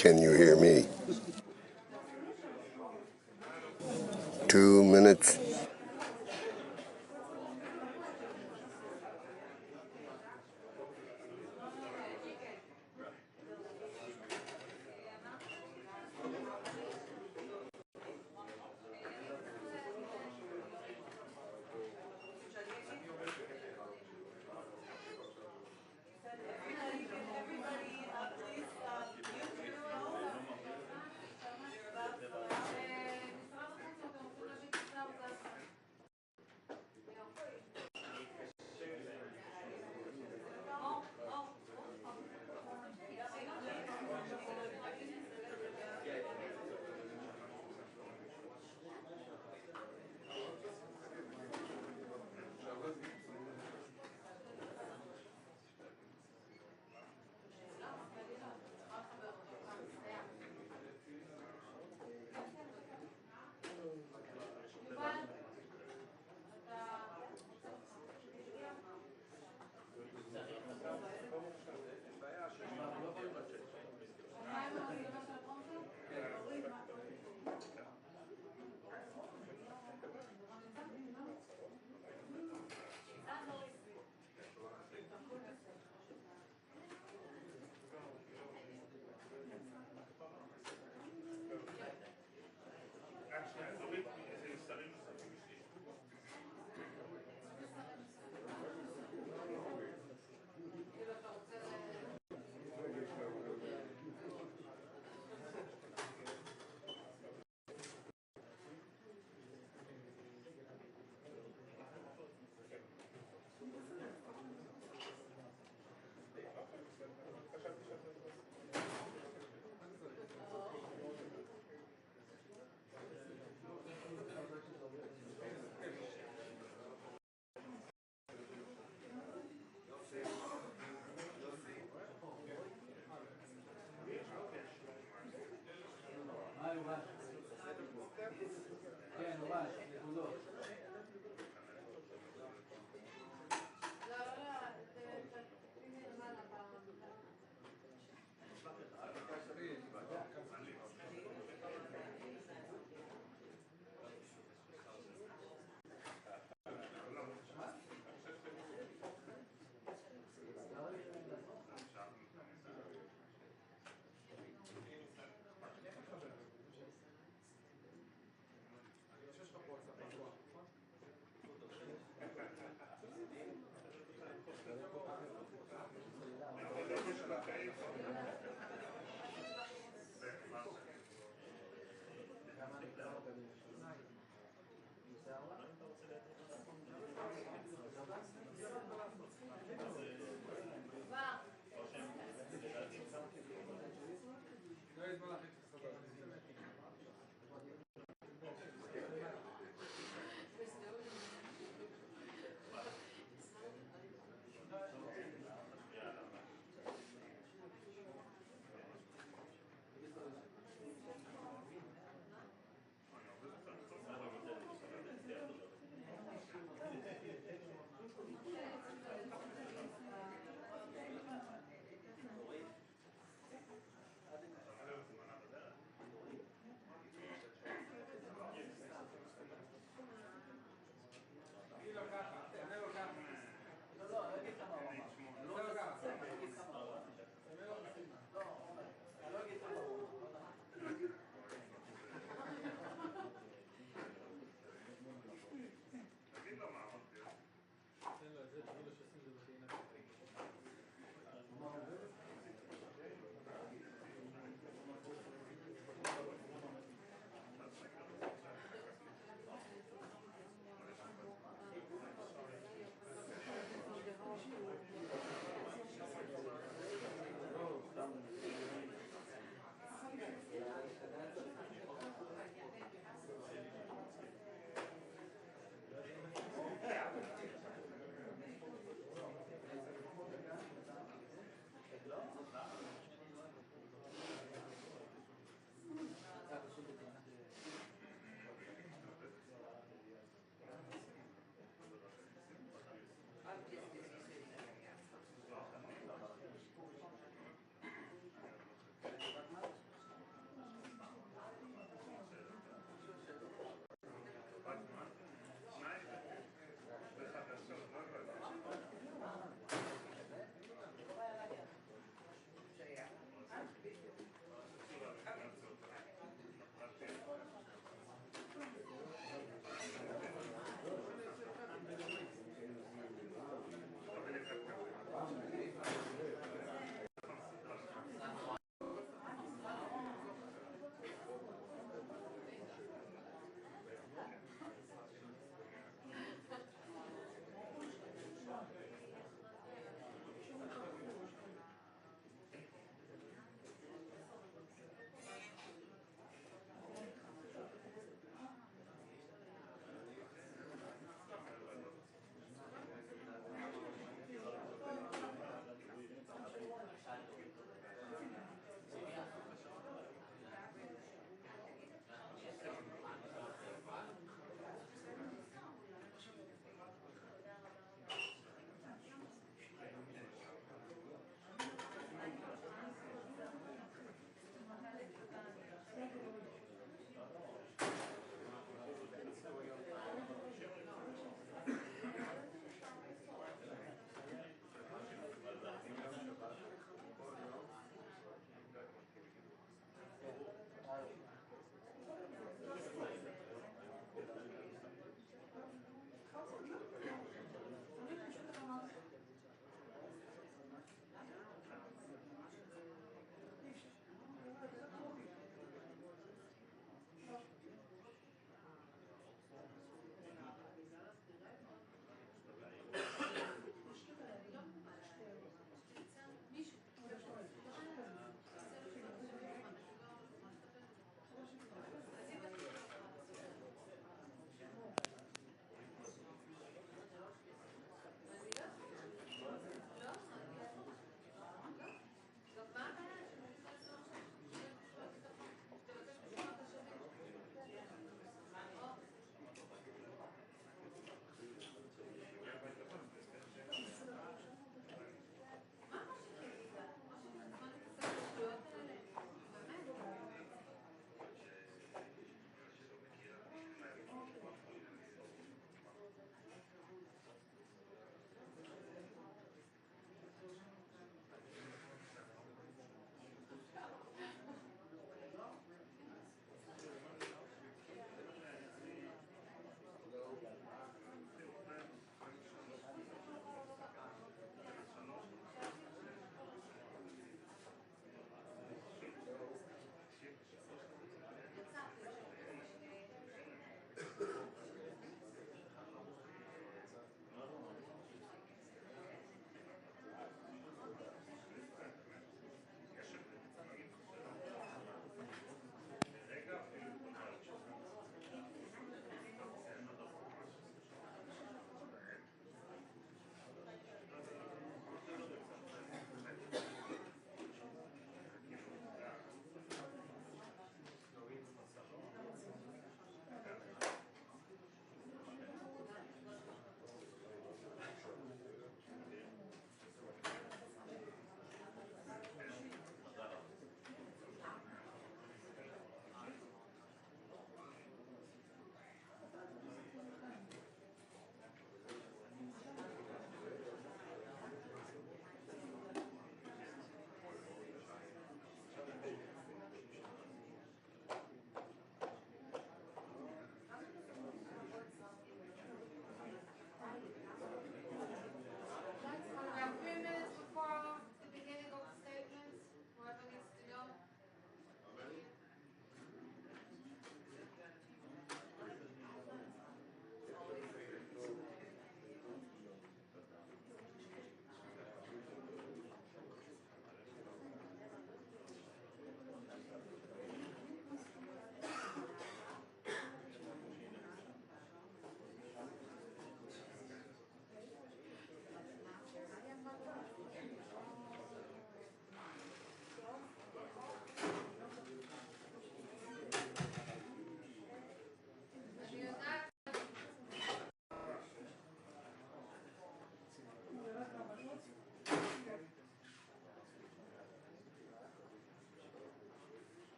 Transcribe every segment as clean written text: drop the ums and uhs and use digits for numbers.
Can you hear me? 2 minutes.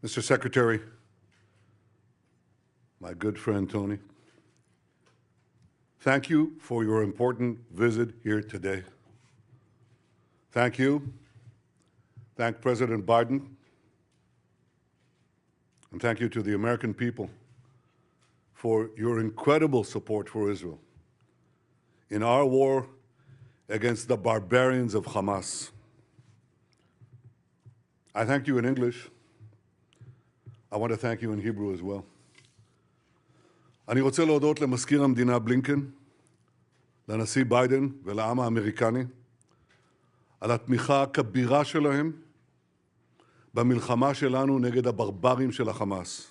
Mr. Secretary, my good friend Tony, thank you for your important visit here today. Thank you. Thank President Biden. And thank you to the American people for your incredible support for Israel in our war against the barbarians of Hamas. I thank you in English. I want to thank you in Hebrew as well. אני רוצה להודות למזכיר המדינה בלינקן, לנשיא ביידן ולעם האמריקני על התמיכה הכבירה שלהם במלחמה שלנו נגד הברברים של החמאס.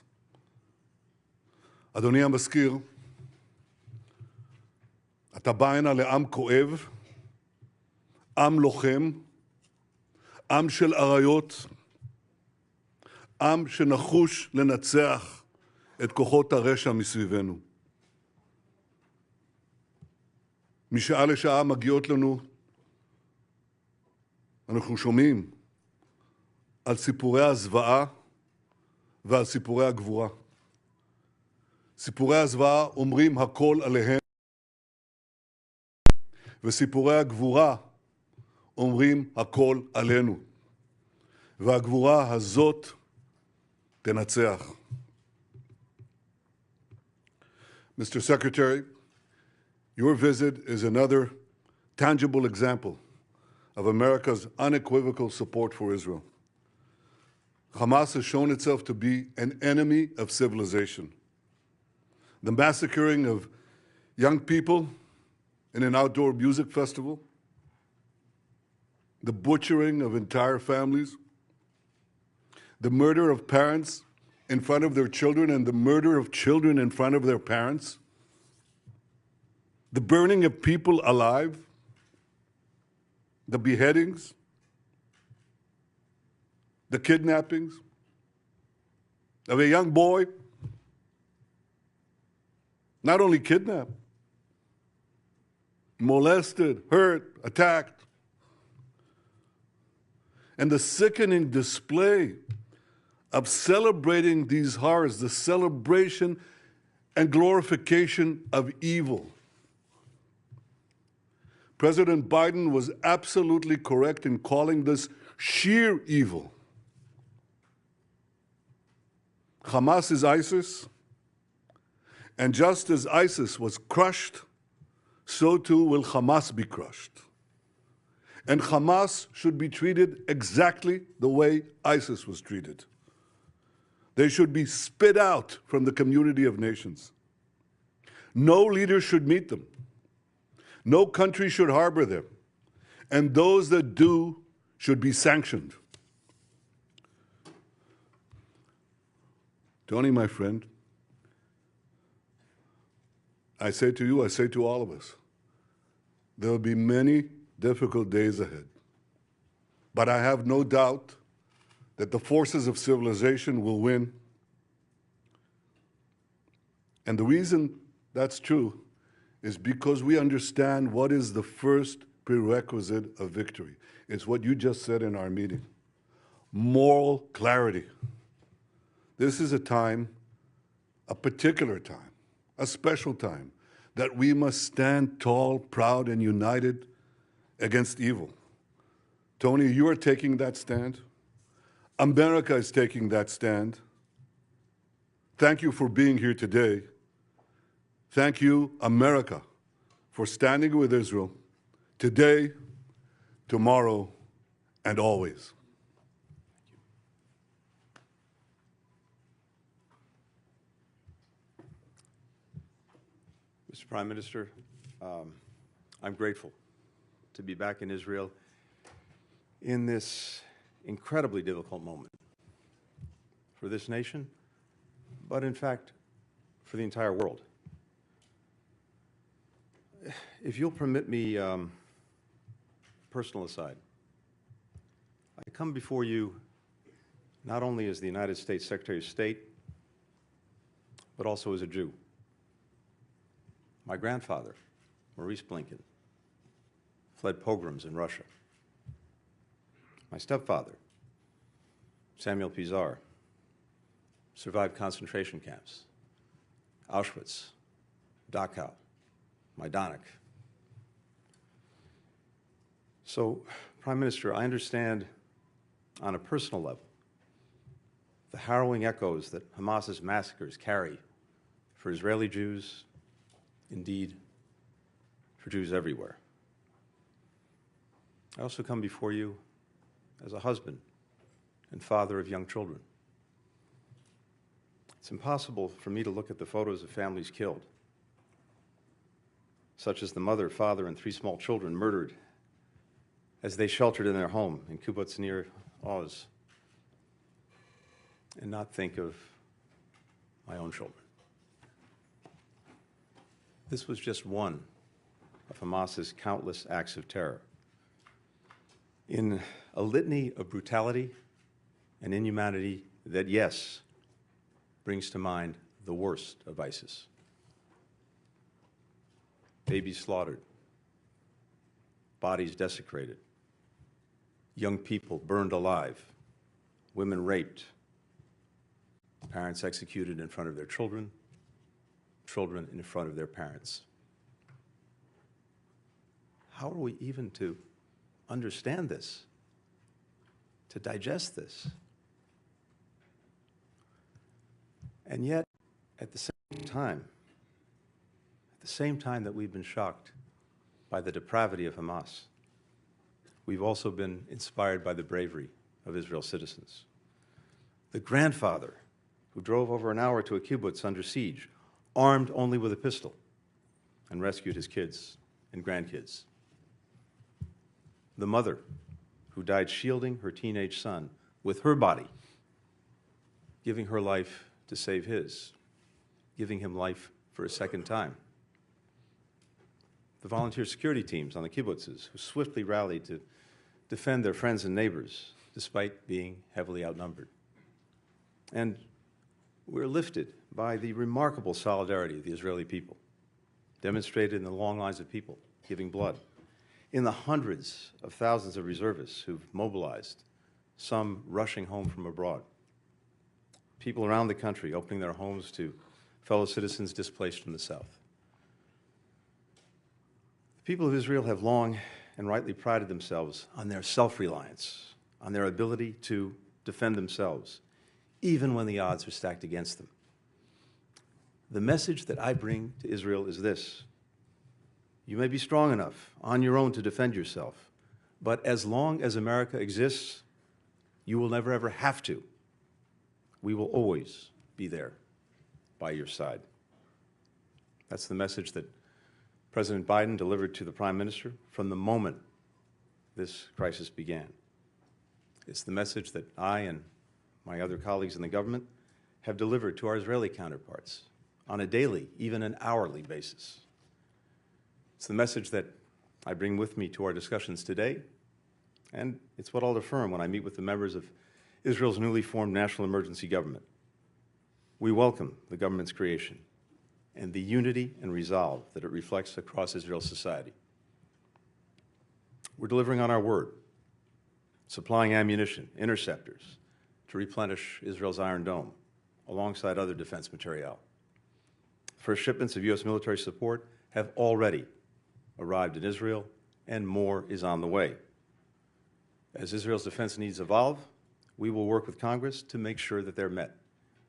אדוני המזכיר, אתה בא הנה לעם כואב, עם לוחם, עם של אריות, עם שנחוש לנצח את כוחות הרשע מסביבנו. משעה לשעה מגיעות לנו, אנחנו שומעים על סיפורי הזוועה ועל סיפורי הגבורה. סיפורי הזוועה אומרים הכל עליהם, וסיפורי הגבורה אומרים הכל עלינו. והגבורה הזאת תנצח. Mr. Secretary, your visit is another tangible example of America's unequivocal support for Israel. Hamas has shown itself to be an enemy of civilization. The massacring of young people in an outdoor music festival, the butchering of entire families, the murder of parents in front of their children and the murder of children in front of their parents, the burning of people alive, the beheadings, the kidnappings of a young boy, not only kidnapped, molested, hurt, attacked, and the sickening display of celebrating these horrors, the celebration and glorification of evil. President Biden was absolutely correct in calling this sheer evil. Hamas is ISIS, and just as ISIS was crushed, so too will Hamas be crushed. And Hamas should be treated exactly the way ISIS was treated. They should be spit out from the community of nations. No leader should meet them. No country should harbor them. And those that do should be sanctioned. Tony, my friend, I say to you, I say to all of us, there will be many difficult days ahead. But I have no doubt that the forces of civilization will win. And the reason that's true is because we understand what is the first prerequisite of victory. It's what you just said in our meeting. Moral clarity. This is a time, a particular time, a special time, that we must stand tall, proud, and united against evil. Tony, you are taking that stand. America is taking that stand. Thank you for being here today. Thank you, America, for standing with Israel today, tomorrow, and always. Mr. Prime Minister, I'm grateful to be back in Israel in this incredibly difficult moment for this nation, but in fact, for the entire world. If you'll permit me, personal aside, I come before you not only as the United States Secretary of State, but also as a Jew. My grandfather, Maurice Blinken, fled pogroms in Russia. My stepfather, Samuel Pizar, survived concentration camps, Auschwitz, Dachau, Majdanek. So, Prime Minister, I understand on a personal level the harrowing echoes that Hamas's massacres carry for Israeli Jews, indeed, for Jews everywhere. I also come before you as a husband and father of young children. It's impossible for me to look at the photos of families killed, such as the mother, father, and 3 small children murdered as they sheltered in their home in kibbutz near Oz, and not think of my own children. This was just one of Hamas's countless acts of terror. In a litany of brutality and inhumanity that, yes, brings to mind the worst of ISIS. Babies slaughtered, bodies desecrated, young people burned alive, women raped, parents executed in front of their children, children in front of their parents. How are we even to understand this, to digest this? And yet, at the same time that we've been shocked by the depravity of Hamas, we've also been inspired by the bravery of Israel's citizens. The grandfather who drove over an hour to a kibbutz under siege, armed only with a pistol, and rescued his kids and grandkids. The mother who died shielding her teenage son with her body, giving her life to save his, giving him life for a second time. The volunteer security teams on the kibbutzes who swiftly rallied to defend their friends and neighbors despite being heavily outnumbered. And we're lifted by the remarkable solidarity of the Israeli people, demonstrated in the long lines of people giving blood, in the hundreds of thousands of reservists who've mobilized, some rushing home from abroad, people around the country opening their homes to fellow citizens displaced from the south. The people of Israel have long and rightly prided themselves on their self-reliance, on their ability to defend themselves, even when the odds are stacked against them. The message that I bring to Israel is this: you may be strong enough on your own to defend yourself, but as long as America exists, you will never ever have to. We will always be there by your side. That's the message that President Biden delivered to the Prime Minister from the moment this crisis began. It's the message that I and my other colleagues in the government have delivered to our Israeli counterparts on a daily, even an hourly basis. It's the message that I bring with me to our discussions today, and it's what I'll affirm when I meet with the members of Israel's newly formed national emergency government. We welcome the government's creation and the unity and resolve that it reflects across Israel's society. We're delivering on our word, supplying ammunition, interceptors, to replenish Israel's Iron Dome, alongside other defense materiel. First shipments of U.S. military support have already arrived in Israel, and more is on the way. As Israel's defense needs evolve, we will work with Congress to make sure that they're met.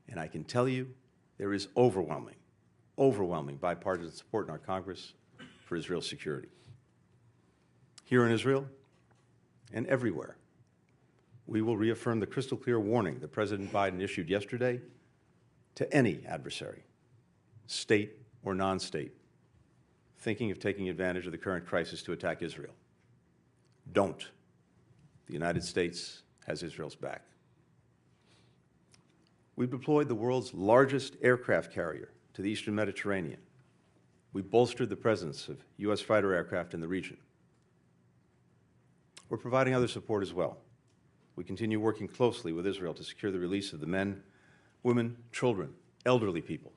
And I can tell you, there is overwhelming bipartisan support in our Congress for Israel's security. Here in Israel and everywhere, we will reaffirm the crystal clear warning that President Biden issued yesterday to any adversary, state or non-state, thinking of taking advantage of the current crisis to attack Israel. Don't. The United States has Israel's back. We've deployed the world's largest aircraft carrier to the Eastern Mediterranean. We bolstered the presence of U.S. fighter aircraft in the region. We're providing other support as well. We continue working closely with Israel to secure the release of the men, women, children, elderly people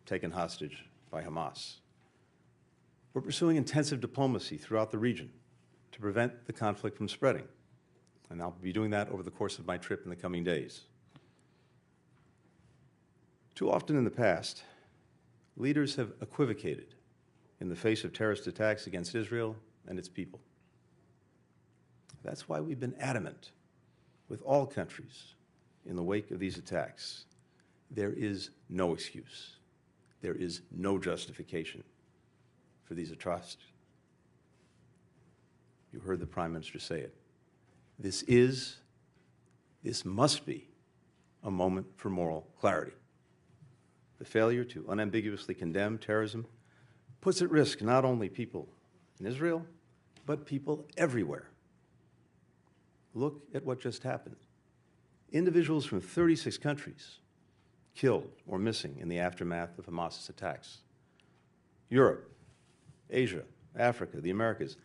taken hostage by Hamas. We're pursuing intensive diplomacy throughout the region to prevent the conflict from spreading, and I'll be doing that over the course of my trip in the coming days. Too often in the past, leaders have equivocated in the face of terrorist attacks against Israel and its people. That's why we've been adamant with all countries in the wake of these attacks. There is no excuse. There is no justification for these atrocities. You heard the Prime Minister say it. This must be a moment for moral clarity. The failure to unambiguously condemn terrorism puts at risk not only people in Israel, but people everywhere. Look at what just happened. Individuals from 36 countries killed or missing in the aftermath of Hamas's attacks. Europe, Asia, Africa, the Americas,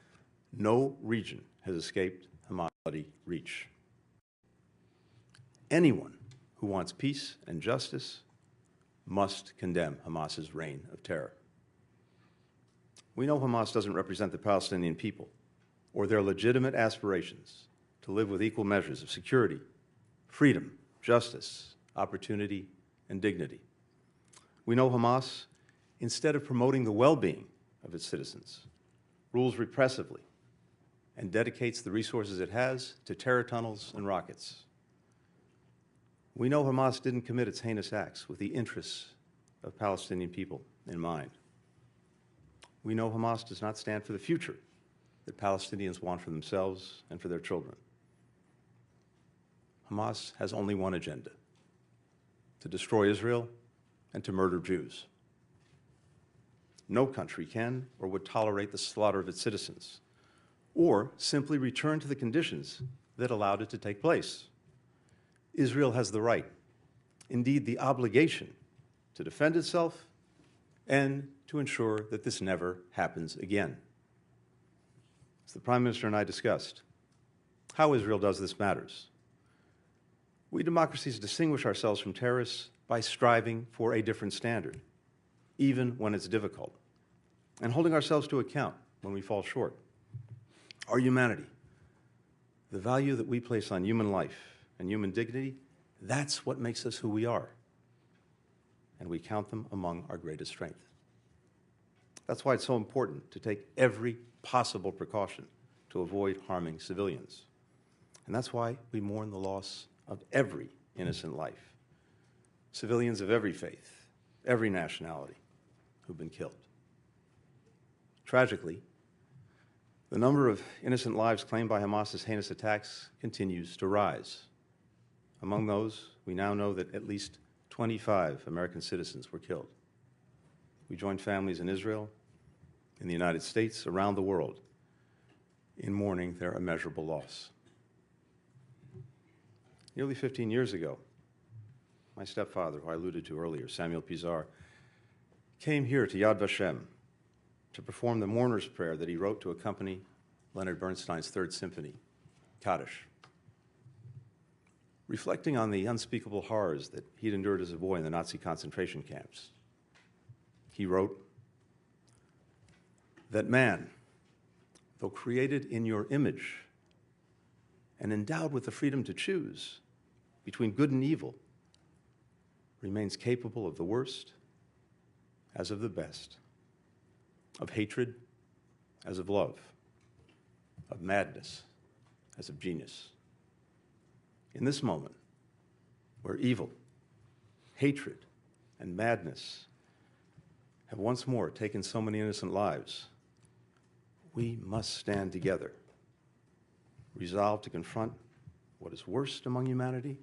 no region has escaped Hamas' bloody reach. Anyone who wants peace and justice must condemn Hamas's reign of terror. We know Hamas doesn't represent the Palestinian people or their legitimate aspirations to live with equal measures of security, freedom, justice, opportunity, and dignity. We know Hamas, instead of promoting the well-being of its citizens, rules repressively and dedicates the resources it has to terror tunnels and rockets. We know Hamas didn't commit its heinous acts with the interests of Palestinian people in mind. We know Hamas does not stand for the future that Palestinians want for themselves and for their children. Hamas has only one agenda: to destroy Israel and to murder Jews. No country can or would tolerate the slaughter of its citizens, or simply return to the conditions that allowed it to take place. Israel has the right, indeed the obligation, to defend itself and to ensure that this never happens again. As the Prime Minister and I discussed, how Israel does this matters. We democracies distinguish ourselves from terrorists by striving for a different standard, even when it's difficult, and holding ourselves to account when we fall short. Our humanity, the value that we place on human life and human dignity, that's what makes us who we are. And we count them among our greatest strength. That's why it's so important to take every possible precaution to avoid harming civilians. And that's why we mourn the loss of every innocent life. Civilians of every faith, every nationality who've been killed. Tragically, the number of innocent lives claimed by Hamas's heinous attacks continues to rise. Among those, we now know that at least 25 American citizens were killed. We join families in Israel, in the United States, around the world, in mourning their immeasurable loss. Nearly 15 years ago, my stepfather, who I alluded to earlier, Samuel Pizar, came here to Yad Vashem to perform the mourner's prayer that he wrote to accompany Leonard Bernstein's Third Symphony, Kaddish. Reflecting on the unspeakable horrors that he'd endured as a boy in the Nazi concentration camps, he wrote that man, though created in your image and endowed with the freedom to choose between good and evil, remains capable of the worst as of the best, of hatred as of love, of madness as of genius. In this moment, where evil, hatred, and madness have once more taken so many innocent lives, we must stand together, resolved to confront what is worst among humanity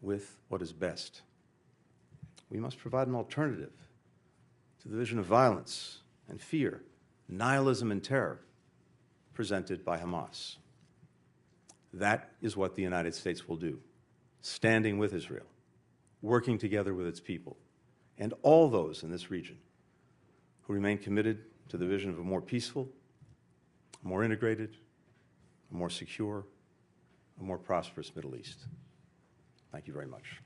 with what is best. We must provide an alternative to the vision of violence and fear, nihilism and terror presented by Hamas. That is what the United States will do, standing with Israel, working together with its people, and all those in this region who remain committed to the vision of a more peaceful, a more integrated, a more secure, a more prosperous Middle East. Thank you very much.